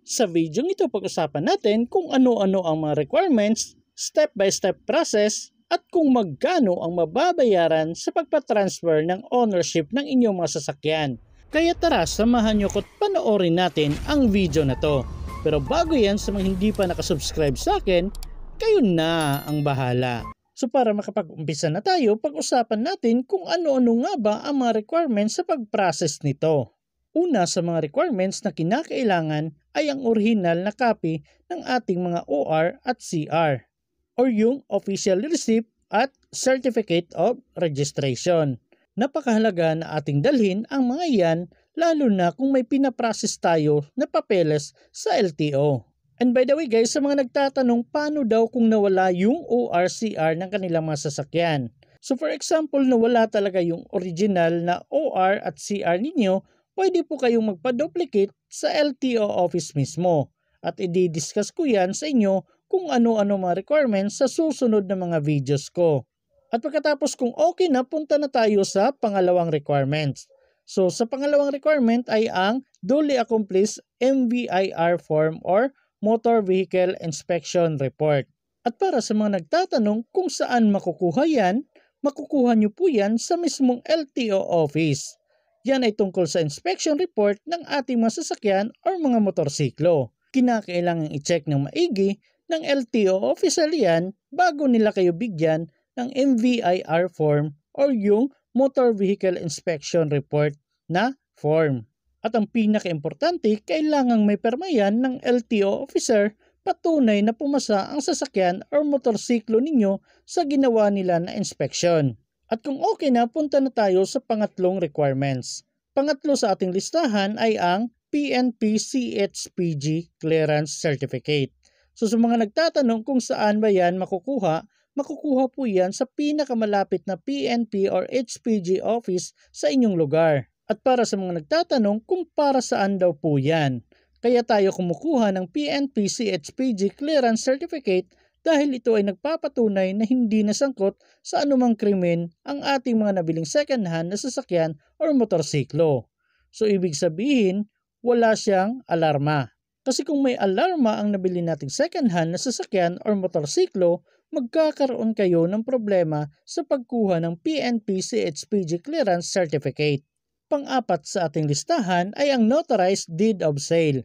Sa video ito pag-usapan natin kung ano-ano ang mga requirements, step-by-step process, at kung magkano ang mababayaran sa pagpatransfer ng ownership ng inyong mga sasakyan. Kaya tara, samahan nyo ko't panoorin natin ang video na to. Pero bago yan, sa mga hindi pa nakasubscribe sa akin, kayo na ang bahala. So para makapag-umpisa na tayo, pag-usapan natin kung ano-ano nga ba ang mga requirements sa pag-process nito. Una sa mga requirements na kinakailangan ay ang original na copy ng ating mga OR at CR or yung Official Receipt at Certificate of Registration. Napakahalaga na ating dalhin ang mga yan lalo na kung may pinaprocess tayo na papeles sa LTO. And by the way guys, sa mga nagtatanong paano daw kung nawala yung OR-CR ng kanilang mga sasakyan. So for example, nawala talaga yung original na OR at CR ninyo, pwede po kayong magpa-duplicate sa LTO office mismo at i-discuss ko yan sa inyo kung ano-ano mga requirements sa susunod na mga videos ko. At pagkatapos kung okay na, punta na tayo sa pangalawang requirements. So sa pangalawang requirement ay ang duly accomplished MVIR form or Motor Vehicle Inspection Report. At para sa mga nagtatanong kung saan makukuha yan, makukuha nyo po yan sa mismong LTO office. Yan ay tungkol sa inspection report ng ating mga sasakyan o mga motorsiklo. Kinakailangan i-check ng maigi ng LTO official yan bago nila kayo bigyan ng MVIR form o yung Motor Vehicle Inspection Report na form. At ang pinaka-importante, kailangang may perma yan ng LTO officer patunay na pumasa ang sasakyan o motorsiklo ninyo sa ginawa nila na inspection. At kung okay na, punta na tayo sa pangatlong requirements. Pangatlo sa ating listahan ay ang PNP CHPG Clearance Certificate. So sa mga nagtatanong kung saan ba yan makukuha po yan sa pinakamalapit na PNP or HPG office sa inyong lugar. At para sa mga nagtatanong kung para saan daw po yan, kaya tayo kumukuha ng PNP CHPG Clearance Certificate dahil ito ay nagpapatunay na hindi nasangkot sa anumang krimen ang ating mga nabiling second hand na sasakyan o motorsiklo. So ibig sabihin, wala siyang alarma. Kasi kung may alarma ang nabili nating second hand na sasakyan o motorsiklo, magkakaroon kayo ng problema sa pagkuha ng PNP CHPG Clearance Certificate. Pang-apat sa ating listahan ay ang Notarized Deed of Sale.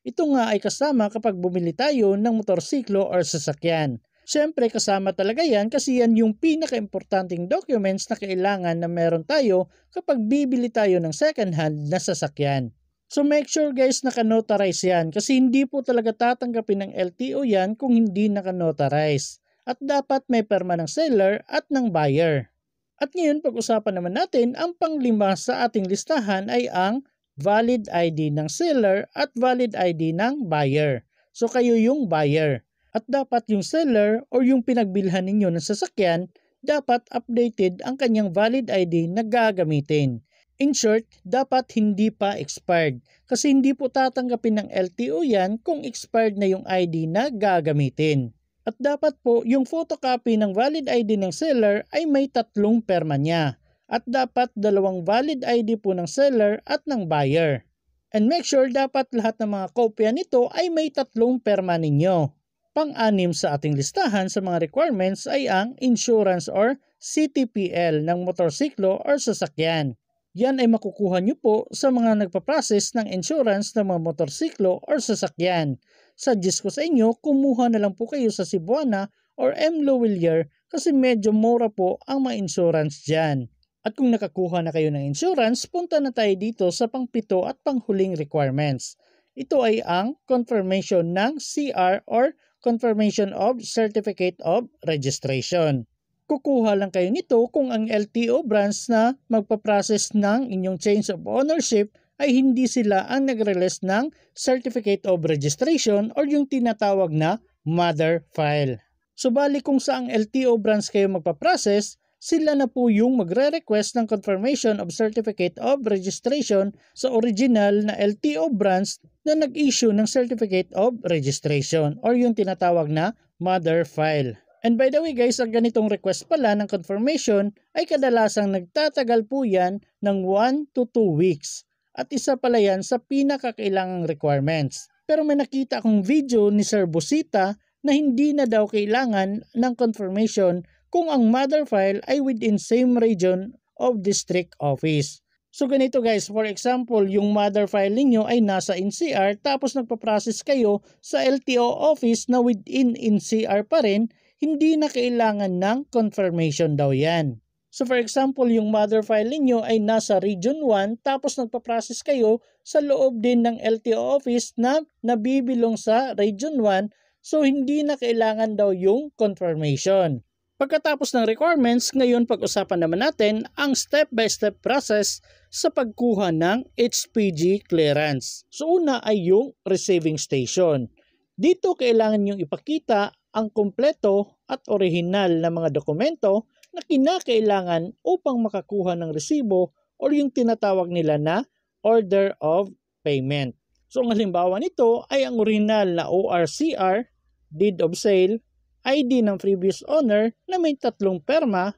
Ito nga ay kasama kapag bumili tayo ng motorsiklo o sasakyan. Siyempre kasama talaga yan kasi yan yung pinaka-importanting documents na kailangan na meron tayo kapag bibili tayo ng second hand na sasakyan. So make sure guys naka-notarize yan kasi hindi po talaga tatanggapin ng LTO yan kung hindi naka-notarize. At dapat may perma ng seller at ng buyer. At ngayon pag-usapan naman natin ang panglima sa ating listahan ay ang valid ID ng seller at valid ID ng buyer. So kayo yung buyer. At dapat yung seller o yung pinagbilhan ninyo ng sasakyan, dapat updated ang kanyang valid ID na gagamitin. In short, dapat hindi pa expired. Kasi hindi po tatanggapin ng LTO yan kung expired na yung ID na gagamitin. At dapat po yung photocopy ng valid ID ng seller ay may 3 perma niya. At dapat 2 valid ID po ng seller at ng buyer. And make sure dapat lahat ng mga kopya nito ay may 3 perma ninyo. Pang-anim sa ating listahan sa mga requirements ay ang insurance or CTPL ng motorsiklo or sasakyan. Yan ay makukuha nyo po sa mga nagpaprocess ng insurance ng mga motorsiklo or sasakyan. Suggest ko sa inyo, kumuha na lang po kayo sa Cebuana or M. Lowillier kasi medyo mura po ang mga insurance dyan. At kung nakakuha na kayo ng insurance, punta na tayo dito sa pang-7 at panghuling requirements. Ito ay ang confirmation ng CR or Confirmation of Certificate of Registration. Kukuha lang kayo nito kung ang LTO branch na magpaprocess ng inyong change of ownership ay hindi sila ang nag-release ng Certificate of Registration or yung tinatawag na mother file. So bali kung saang LTO branch kayo magpaprocess, sila na po yung magre-request ng confirmation of certificate of registration sa original na LTO branch na nag-issue ng certificate of registration or yung tinatawag na mother file. And by the way guys, ang ganitong request pala ng confirmation ay kadalasang nagtatagal po yan ng 1 to 2 weeks. At isa pala yan sa pinakakailangang requirements. Pero may nakita akong video ni Sir Busita na hindi na daw kailangan ng confirmation kung ang mother file ay within same region of district office. So ganito guys, for example, yung mother file ninyo ay nasa NCR tapos nagpa-process kayo sa LTO office na within NCR pa rin, hindi na kailangan ng confirmation daw yan. So for example, yung mother file ninyo ay nasa region 1 tapos nagpa-process kayo sa loob din ng LTO office na nabibilong sa region 1, so hindi na kailangan daw yung confirmation. Pagkatapos ng requirements, ngayon pag-usapan naman natin ang step-by-step process sa pagkuha ng HPG clearance. So una ay yung receiving station. Dito kailangan nyo ipakita ang kumpleto at orihinal na mga dokumento na kinakailangan upang makakuha ng resibo o yung tinatawag nila na order of payment. So ang halimbawa nito ay ang orihinal na ORCR, deed of sale, ID ng previous owner na may 3 perma,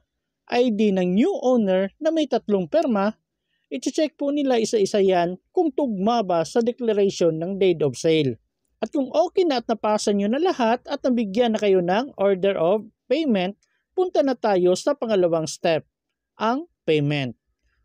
ID ng new owner na may 3 perma. I-check po nila isa-isa yan kung tugma ba sa declaration ng deed of sale. At kung okay na at napasa nyo na lahat at nabigyan na kayo ng order of payment, punta na tayo sa pangalawang step, ang payment.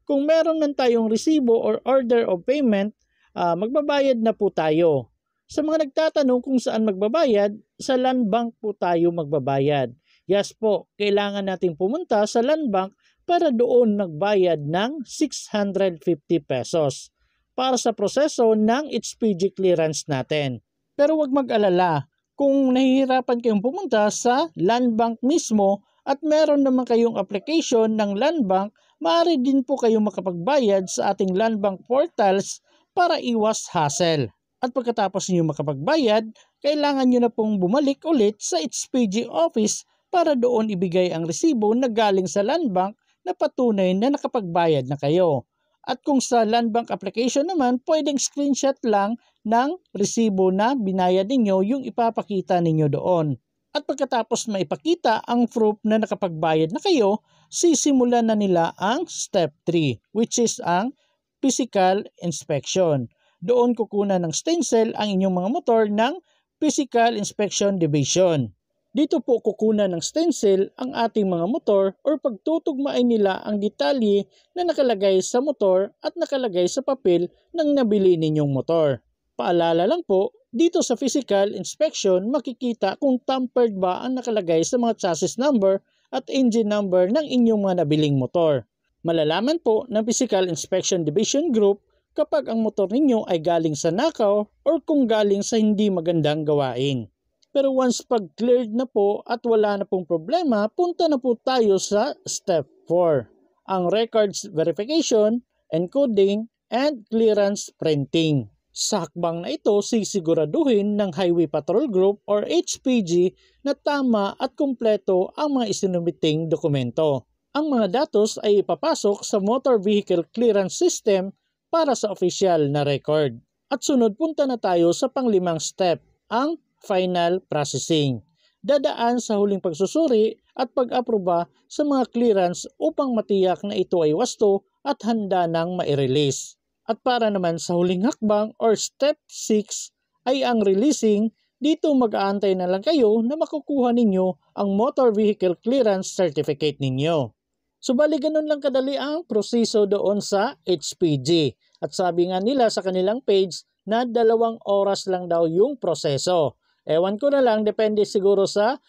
Kung meron man tayong resibo or order of payment, magbabayad na po tayo. Sa mga nagtatanong kung saan magbabayad, sa Land Bank po tayo magbabayad. Yes po, kailangan natin pumunta sa Land Bank para doon magbayad ng 650 pesos para sa proseso ng HPG clearance natin. Pero huwag mag-alala, kung nahihirapan kayong pumunta sa Land Bank mismo at meron naman kayong application ng Land Bank, maaari din po kayong makapagbayad sa ating Land Bank portals para iwas hassle. At pagkatapos niyo makapagbayad, kailangan nyo na pong bumalik ulit sa HPG office para doon ibigay ang resibo na galing sa Land Bank na patunay na nakapagbayad na kayo. At kung sa Land Bank application naman, pwedeng screenshot lang ng resibo na binayad ninyo yung ipapakita ninyo doon. At pagkatapos maipakita ang proof na nakapagbayad na kayo, sisimulan na nila ang step 3, which is ang physical inspection. Doon kukunan ng stencil ang inyong mga motor ng Physical Inspection Division. Dito po kukunan ng stencil ang ating mga motor or pagtutugmain nila ang detalye na nakalagay sa motor at nakalagay sa papel ng nabili ninyong motor. Paalala lang po, dito sa physical inspection makikita kung tampered ba ang nakalagay sa mga chassis number at engine number ng inyong mga nabiling motor. Malalaman po ng Physical Inspection Division Group kapag ang motor ninyo ay galing sa nakaw or kung galing sa hindi magandang gawain. Pero once pag-cleared na po at wala na pong problema, punta na po tayo sa step 4, ang records verification, encoding, and clearance printing. Sa hakbang na ito, sisiguraduhin ng Highway Patrol Group or HPG na tama at kumpleto ang mga isinumiting dokumento. Ang mga datos ay ipapasok sa Motor Vehicle Clearance System para sa official na record. At sunod punta na tayo sa panglimang step, ang final processing. Dadaan sa huling pagsusuri at pag-aproba sa mga clearance upang matiyak na ito ay wasto at handa nang mai-release. At para naman sa huling hakbang or step 6 ay ang releasing, dito mag-aantay na lang kayo na makukuha ninyo ang Motor Vehicle Clearance Certificate ninyo. So bali ganun lang kadali ang proseso doon sa HPG. At sabi nga nila sa kanilang page na 2 oras lang daw yung proseso. Ewan ko na lang, depende siguro sa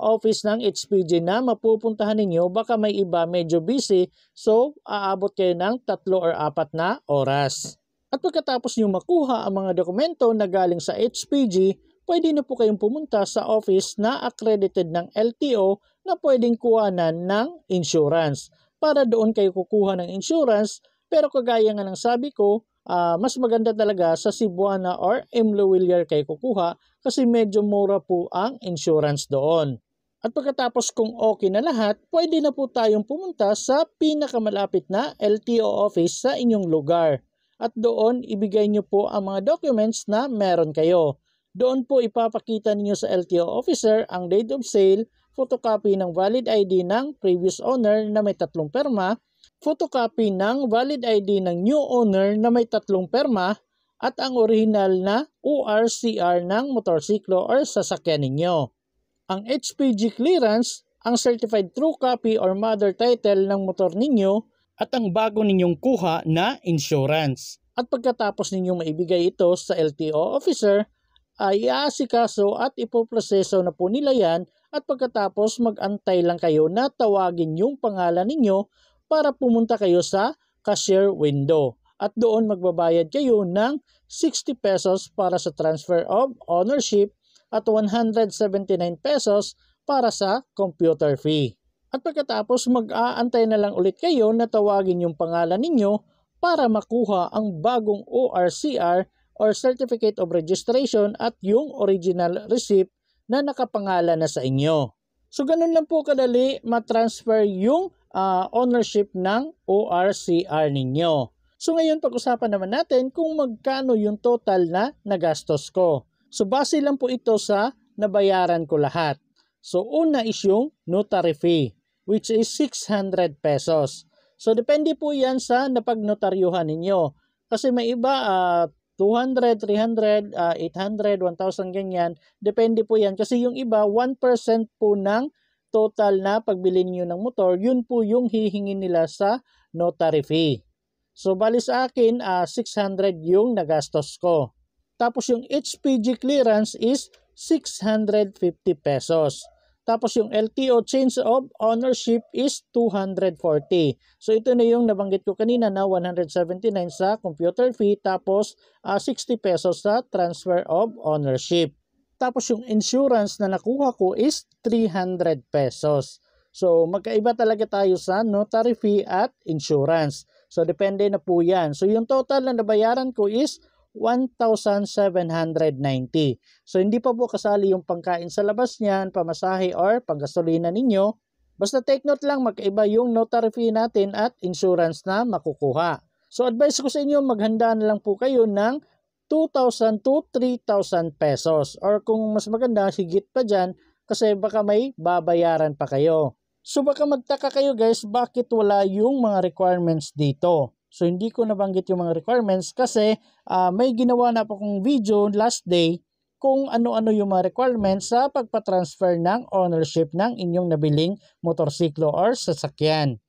office ng HPG na mapupuntahan ninyo. Baka may iba medyo busy, so aabot kayo ng 3 or 4 na oras. At pagkatapos nyo makuha ang mga dokumento na galing sa HPG, pwede na po kayong pumunta sa office na accredited ng LTO na pwedeng kuhanan ng insurance. Para doon kayo kukuha ng insurance, pero kagaya nga ng sabi ko, mas maganda talaga sa Cebuana or Imlovillar kayo kukuha kasi medyo mura po ang insurance doon. At pagkatapos kung okay na lahat, pwede na po tayong pumunta sa pinakamalapit na LTO office sa inyong lugar. At doon ibigay nyo po ang mga documents na meron kayo. Doon po ipapakita ninyo sa LTO officer ang date of sale, photocopy ng valid ID ng previous owner na may 3 perma, photocopy ng valid ID ng new owner na may 3 perma, at ang original na ORCR ng motorsiklo or sasakyan ninyo. Ang HPG clearance, ang certified true copy or mother title ng motor ninyo at ang bago ninyong kuha na insurance. At pagkatapos ninyong maibigay ito sa LTO officer, ay iaasikaso at ipoproseso na po nila yan at pagkatapos mag-antay lang kayo na tawagin yung pangalan ninyo para pumunta kayo sa cashier window. At doon magbabayad kayo ng 60 pesos para sa transfer of ownership at 179 pesos para sa computer fee. At pagkatapos mag-aantay na lang ulit kayo na tawagin yung pangalan ninyo para makuha ang bagong ORCR or Certificate of Registration at yung original receipt na nakapangalan na sa inyo. So ganun lang po kadali matransfer yung ownership ng ORCR ninyo. So ngayon pag-usapan naman natin kung magkano yung total na nagastos ko. So base lang po ito sa nabayaran ko lahat. So una is yung notary fee which is 600 pesos. So depende po yan sa napagnotaryuhan ninyo. Kasi may iba 200, 300, 800, 1,000 ganyan. Depende po yan kasi yung iba 1% po ng total na pagbili niyo ng motor, yun po yung hihingin nila sa notary fee. So bali sa akin 600 yung nagastos ko. Tapos yung HPG clearance is 650 pesos. Tapos yung LTO change of ownership is 240. So ito na yung nabanggit ko kanina na 179 sa computer fee tapos 60 pesos sa transfer of ownership. Tapos yung insurance na nakuha ko is 300 pesos. So magkaiba talaga tayo sa notary fee at insurance. So depende na po yan. So yung total na nabayaran ko is 1,790. So hindi pa po kasali yung pangkain sa labas niyan, pamasahe or panggasolina ninyo. Basta take note lang magkaiba yung notary fee natin at insurance na makukuha. So advice ko sa inyo maghanda na lang po kayo ng 2,000 to 3,000 pesos. Or kung mas maganda higit pa dyan kasi baka may babayaran pa kayo. So baka magtaka kayo guys bakit wala yung mga requirements dito. So hindi ko nabanggit yung mga requirements kasi may ginawa na po kong video last day kung ano-ano yung mga requirements sa pagpatransfer ng ownership ng inyong nabiling motorsiklo or sasakyan.